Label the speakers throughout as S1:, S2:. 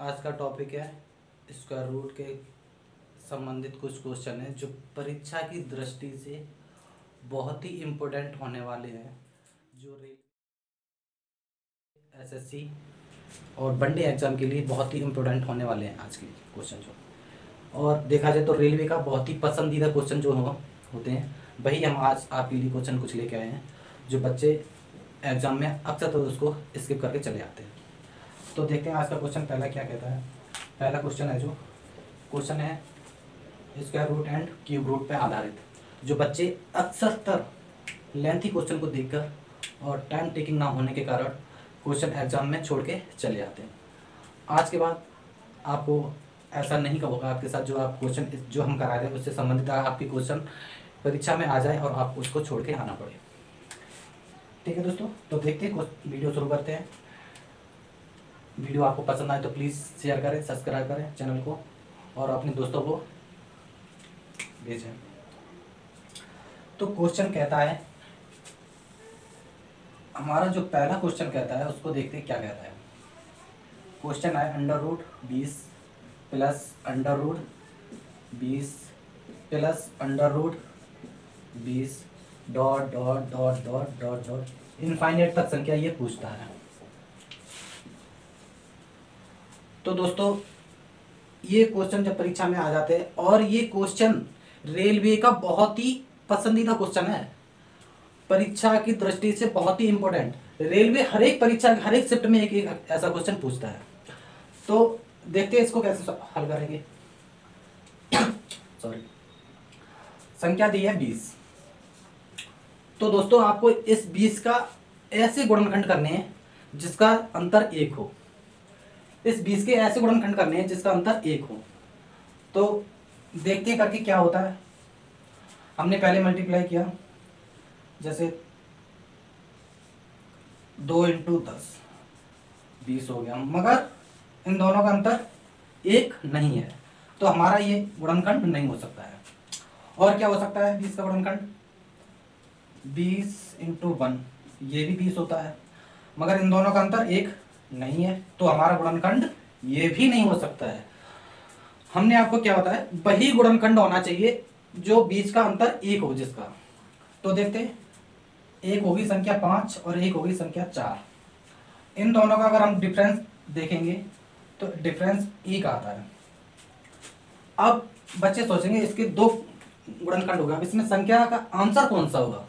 S1: आज का टॉपिक है स्क्वायर रूट के संबंधित कुछ क्वेश्चन है जो परीक्षा की दृष्टि से बहुत ही इम्पोर्टेंट होने वाले हैं, जो एसएससी और वनडे एग्जाम के लिए बहुत ही इम्पोर्टेंट होने वाले हैं आज के क्वेश्चन जो। और देखा जाए तो रेलवे का बहुत ही पसंदीदा क्वेश्चन जो होते हैं वही हम आज आपके लिए क्वेश्चन कुछ लेके आए हैं, जो बच्चे एग्जाम में अक्सर तो उसको स्किप करके चले आते हैं। तो देखते हैं आज का क्वेश्चन पहला क्या कहता है। पहला क्वेश्चन है जो क्वेश्चन है square root and cube root पे आधारित, जो बच्चे अक्सर लेंथी क्वेश्चन को देखकर और टाइम टेकिंग ना होने के कारण क्वेश्चन एग्जाम में छोड़ के चले आते हैं। आज के बाद आपको ऐसा नहीं होगा आपके साथ, जो आप क्वेश्चन जो हम करा रहे हैं उससे संबंधित आपकी क्वेश्चन परीक्षा में आ जाए और आप उसको छोड़ के आना पड़े। ठीक है दोस्तों, तो देखते हैं वीडियो शुरू करते हैं। वीडियो आपको पसंद आए तो प्लीज़ शेयर करें, सब्सक्राइब करें चैनल को और अपने दोस्तों को भेजें। तो क्वेश्चन कहता है, हमारा जो पहला क्वेश्चन कहता है उसको देखते हैं क्या कहता है। क्वेश्चन है √20 plus √20 plus √20 dot dot dot dot dot dot infinite तक संख्या ये पूछता है। तो दोस्तों ये क्वेश्चन जब परीक्षा में आ जाते हैं और ये क्वेश्चन रेलवे का बहुत ही पसंदीदा क्वेश्चन है, परीक्षा की दृष्टि से बहुत ही इंपॉर्टेंट। रेलवे हर एक परीक्षा हर एक शिफ्ट में एक ऐसा क्वेश्चन पूछता है। तो देखते हैं इसको कैसे हल करेंगे। सॉरी, संख्या दी है 20। तो दोस्तों आपको इस 20 का ऐसे गुणनखंड करने हैं जिसका अंतर 1 हो। इस 20 के ऐसे गुणनखंड करने हैं जिसका अंतर 1 हो। तो देखते हैं करके क्या होता है। हमने पहले मल्टीप्लाई किया, जैसे 2 × 10 20 हो गया, मगर इन दोनों का अंतर 1 नहीं है, तो हमारा ये गुणनखंड नहीं हो सकता है। और क्या हो सकता है 20 का गुणनखंड? 20 × 1, ये भी 20 होता है, मगर इन दोनों का अंतर 1 नहीं है, तो हमारा गुणनखंड ये भी नहीं हो सकता है। हमने आपको क्या बताया, वही गुणनखंड होना चाहिए जो 20 का अंतर 1 हो जिसका। तो देखते हैं, एक होगी संख्या 5 और एक होगी संख्या 4। इन दोनों का अगर हम डिफरेंस देखेंगे तो डिफरेंस 1 आता है। अब बच्चे सोचेंगे इसके 2 गुणनखंड होगा, अब इसमें संख्या का आंसर कौन सा होगा।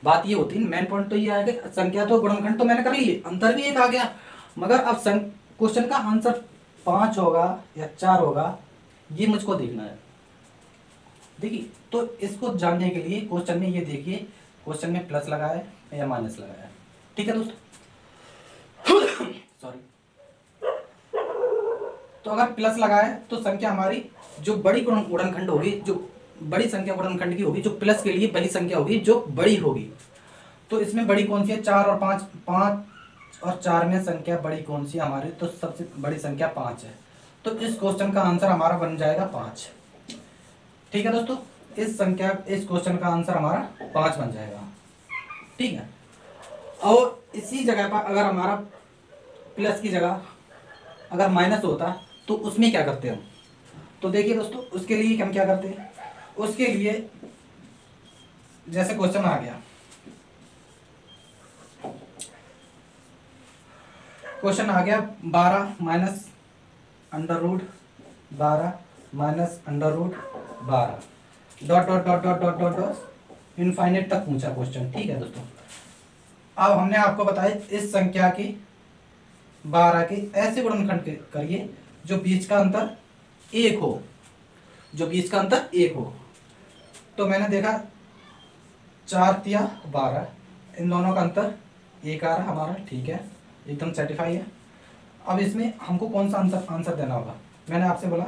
S1: बात ये होती है, मेन पॉइंट तो ये आएगा, संख्या तो गुणनखंड तो मैंने कर ली, अंतर भी 1 आ गया, मगर अब क्वेश्चन का आंसर 5 होगा या 4 होगा, ये मुझको देखना है। देखिए, तो इसको जानने के लिए क्वेश्चन में ये देखिए, क्वेश्चन में प्लस लगा है या माइनस लगा है। ठीक है दोस्तों, सॉरी। तो अगर प्लस लगा है तो संख्या हमारी जो बड़ी गुणनखंड होगी, जो बड़ी संख्या गुणनखंड की होगी, जो प्लस के लिए बड़ी संख्या होगी जो बड़ी होगी। तो इसमें बड़ी कौन सी है? 4 और 5। 5 और 4 में संख्या बड़ी कौन सी है हमारी? तो सबसे बड़ी संख्या 5 है। तो इस क्वेश्चन का आंसर हमारा बन जाएगा 5। ठीक है दोस्तों, इस क्वेश्चन का आंसर हमारा 5 बन जाएगा। ठीक है, और इसी जगह पर अगर हमारा प्लस की जगह अगर माइनस होता तो उसमें क्या करते हम? तो देखिए दोस्तों, उसके लिए हम क्या करते हैं, उसके लिए जैसे क्वेश्चन आ गया, क्वेश्चन आ गया 12 minus √12 minus √12 dot dot dot dot dot dot dot infinite तक पूछा क्वेश्चन। ठीक है दोस्तों, अब हमने आपको बताया इस संख्या की 12 के ऐसे गुणनखंड करिए जो 20 का अंतर 1 हो, जो 20 का अंतर 1 हो। तो मैंने देखा 4 × 12, इन दोनों का अंतर 1 आ रहा हमारा। ठीक है, एकदम सेटिफाई है। अब इसमें हमको कौन सा आंसर देना होगा? मैंने आपसे बोला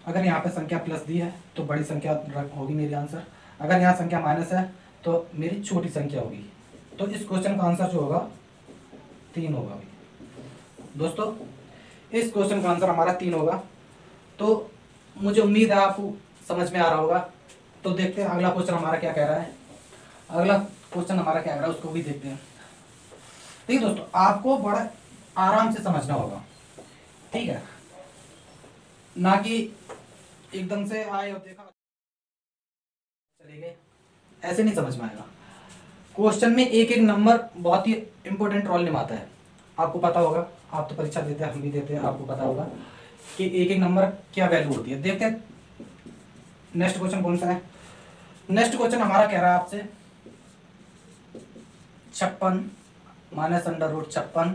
S1: अगर यहाँ पे संख्या प्लस दी है तो बड़ी संख्या होगी मेरी आंसर, अगर यहाँ संख्या माइनस है तो मेरी छोटी संख्या होगी। तो इस क्वेश्चन का आंसर जो होगा 3 होगा। दोस्तों इस क्वेश्चन का आंसर हमारा 3 होगा। तो मुझे उम्मीद है आपको समझ में आ रहा होगा। तो देखते हैं अगला क्वेश्चन हमारा क्या कह रहा है। अगला क्वेश्चन हमारा क्या कह रहा है उसको भी देखते हैं। ठीक है दोस्तों, आपको बड़ा आराम से समझना होगा। ठीक है, ना कि एकदम से आए और देखा चले गए, ऐसे नहीं समझ में आएगा। क्वेश्चन में एक एक नंबर बहुत ही इंपॉर्टेंट रोल निभाता है। आपको पता होगा, आप तो परीक्षा देते हैं, हम भी देते हैं, आपको पता होगा कि एक एक नंबर क्या वैल्यू होती है। देखते हैं नेक्स्ट क्वेश्चन कौन सा है। नेक्स्ट क्वेश्चन हमारा कह रहा है आपसे 56 minus under root 56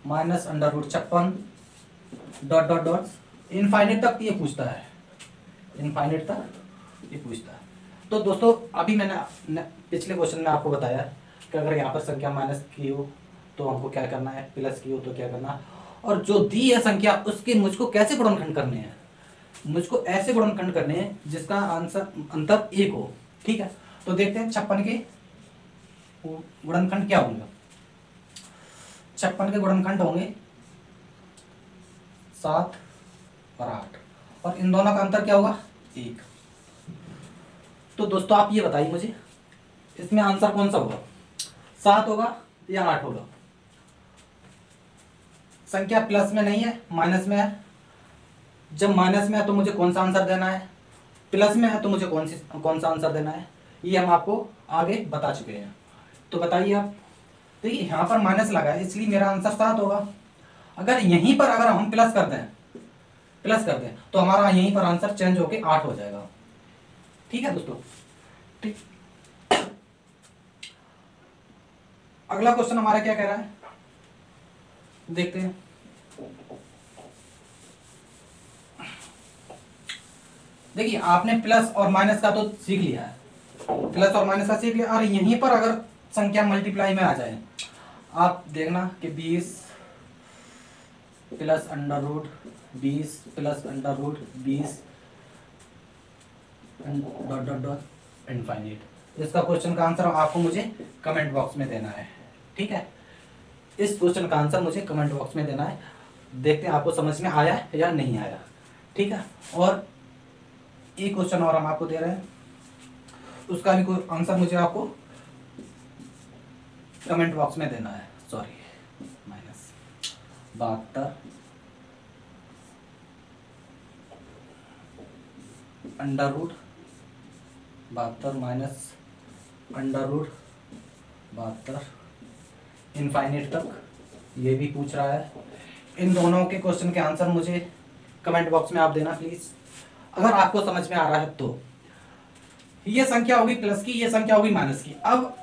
S1: minus under root 56 dot dot dot infinite तक ये पूछता है, इनफाइनाइट तक ये पूछता है। तो दोस्तों अभी मैंने पिछले क्वेश्चन में आपको बताया कि अगर यहाँ पर संख्या माइनस की हो तो हमको क्या करना है, प्लस की हो तो क्या करना, और जो दी है संख्या उसके मुझको कैसे गुणनखंड करने हैं। मुझको ऐसे गुणनखंड करने हैं जिसका आंसर अंतर 1 हो। ठीक है, तो देखते हैं 56 के गुणनखंड क्या होंगे। 56 के गुणनखंड होंगे 7 और 8, और इन दोनों का अंतर क्या होगा 1। तो दोस्तों आप ये बताइए मुझे, इसमें आंसर कौन सा होगा, 7 होगा या 8 होगा। संख्या प्लस में नहीं है, माइनस में है। जब माइनस में है तो मुझे कौन सा आंसर देना है, प्लस में है तो मुझे कौन सा आंसर देना है, ये हम आपको आगे बता चुके हैं। तो बताइए आप। देखिए यहाँ पर माइनस लगा है इसलिए मेरा आंसर 7 होगा। अगर यहीं पर अगर हम प्लस कर दें तो हमारा यहीं पर आंसर चेंज होके 8 हो जाएगा। ठीक है दोस्तों, ठीक। अगला क्वेश्चन हमारा क्या कह रहा है, देखते हैं। देखिए आपने प्लस और माइनस का तो सीख लिया है, प्लस और माइनस का सीख लिया, और यहीं पर अगर संख्या मल्टीप्लाई में आ जाए, आप देखना कि 20 plus under root 20 plus under root 20 dot dot dot infinite. इसका क्वेश्चन का आंसर आपको मुझे कमेंट बॉक्स में देना है। ठीक है, इस क्वेश्चन का आंसर मुझे कमेंट बॉक्स में देना है। देखते हैं आपको समझ में आया या नहीं आया। ठीक है, और एक क्वेश्चन और हम आपको दे रहे हैं, उसका भी कोई आंसर मुझे आपको कमेंट बॉक्स में देना है। Sorry, minus 72 under root 72 minus under root 72 infinite तक, ये भी पूछ रहा है। इन दोनों के क्वेश्चन के आंसर मुझे कमेंट बॉक्स में आप देना प्लीज, अगर आपको समझ में आ रहा है तो। ये संख्या होगी प्लस की, ये संख्या होगी माइनस की। अब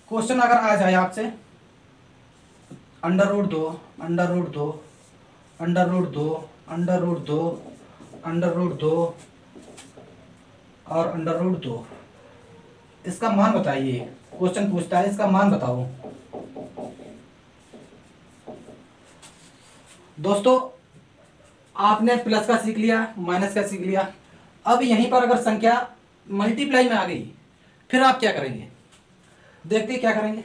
S1: क्वेश्चन अगर आ जाए आपसे under root 2 under root 2 under root 2 under root 2 under root 2 और अंडर रूट 2, इसका मान बताइए। क्वेश्चन पूछता है इसका मान बताओ। दोस्तों आपने प्लस का सीख लिया, माइनस का सीख लिया। अब यहीं पर अगर संख्या मल्टीप्लाई में आ गई फिर आप क्या करेंगे, देखते क्या करेंगे।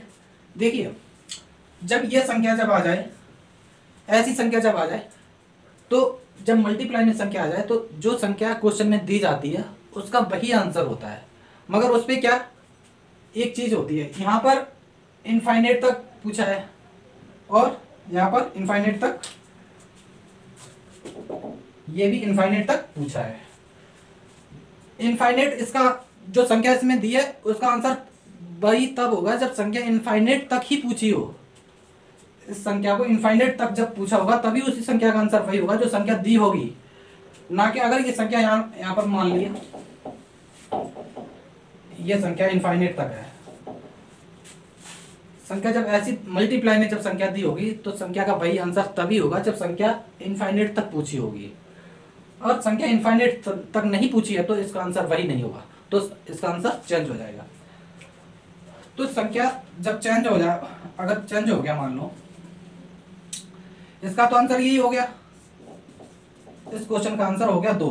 S1: देखिए जब ये संख्या जब आ जाए, ऐसी संख्या जब आ जाए, तो जब मल्टीप्लाई में संख्या आ जाए तो जो संख्या क्वेश्चन में दी जाती है उसका वही आंसर होता है। मगर उस पर क्या एक चीज होती है, यहाँ पर इनफाइनाइट तक पूछा है और यहाँ पर इनफाइनाइट तक, ये भी इनफाइनाइट तक पूछा है। इनफाइनाइट, इसका जो संख्या इसमें दी है उसका आंसर वही तब होगा जब संख्या इनफाइनाइट तक ही पूछी हो। इस संख्या को इनफाइनाइट तक जब पूछा होगा तभी उसी संख्या का आंसर वही होगा जो संख्या दी होगी। ना कि अगर ये संख्या यहाँ पर मान ली ये संख्या इनफाइनाइट तक है, संख्या जब ऐसी मल्टीप्लाई में जब संख्या दी होगी तो संख्या का वही आंसर तभी होगा जब संख्या इनफाइनाइट तक पूछी होगी। और संख्या इनफाइनाइट तक नहीं पूछी है तो इसका आंसर वही नहीं होगा, तो इसका आंसर चेंज हो जाएगा। तो संख्या जब चेंज हो जाए, अगर चेंज हो गया मान लो, इसका तो आंसर यही हो गया, इस क्वेश्चन का आंसर हो गया 2।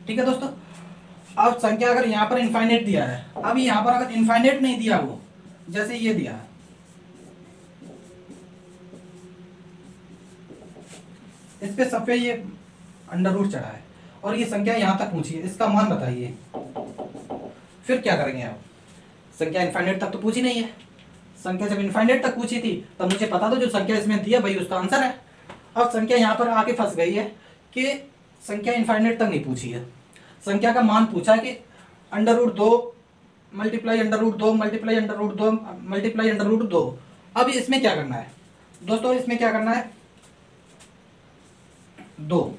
S1: ठीक है दोस्तों, अब संख्या अगर यहाँ पर इनफाइनाइट दिया है, अब यहाँ पर अगर इनफाइनाइट नहीं दिया हो, जैसे ये दिया है, इस पे सब पे ये अंडर रूट चढ़ा है और ये संख्या यहाँ तक पूछी है, इसका मान बताइए। फिर क्या करेंगे आप, संख्या इनफाइनाइट तक तो पूछी नहीं है, संख्या जब इनफाइनाइट तक पूछी थी तब मुझे पता था जो संख्या इसमें दी है वही उसका आंसर है। अब संख्या यहाँ पर आके फंस गई है कि संख्या इनफाइनाइट तक नहीं पूछी है, संख्या का मान पूछा है कि √2 मल्टीप्लाई √2 मल्टीप्लाई √2 मल्टीप्लाई √2। अब इसमें क्या करना है दोस्तों, इसमें क्या करना है, 2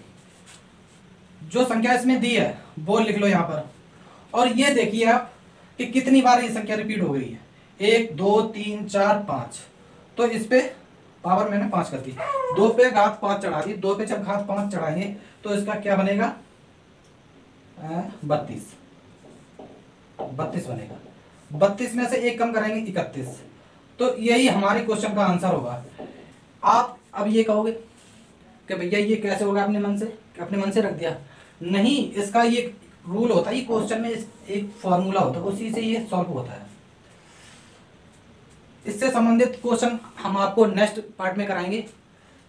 S1: जो संख्या इसमें दी है वो लिख लो यहाँ पर, और ये देखिए आप कि कितनी बार ये संख्या रिपीट हो गई है, 1 2 3 4 5। तो इस पे पावर मैंने 5 कर दी, 2 पे घात 5 चढ़ा दी, 2 पे जब घात 5 चढ़ाएंगे तो इसका क्या बनेगा, 32 बनेगा। 32 में से 1 कम करेंगे 31। तो यही हमारे क्वेश्चन का आंसर होगा। आप अब ये कहोगे कि भैया ये कैसे होगा, अपने मन से रख दिया, नहीं, इसका ये रूल होता है, ये क्वेश्चन में एक फॉर्मूला होता है, उसी से ये सॉल्व होता है। इससे संबंधित क्वेश्चन हम आपको नेक्स्ट पार्ट में कराएंगे,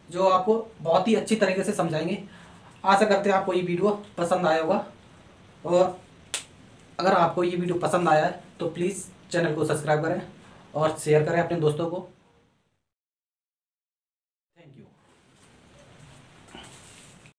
S1: जो आपको बहुत ही अच्छी तरीके से समझाएंगे। आशा करते हैं आपको ये वीडियो पसंद आया होगा, और अगर आपको ये वीडियो पसंद आया है तो प्लीज़ चैनल को सब्सक्राइब करें और शेयर करें अपने दोस्तों को।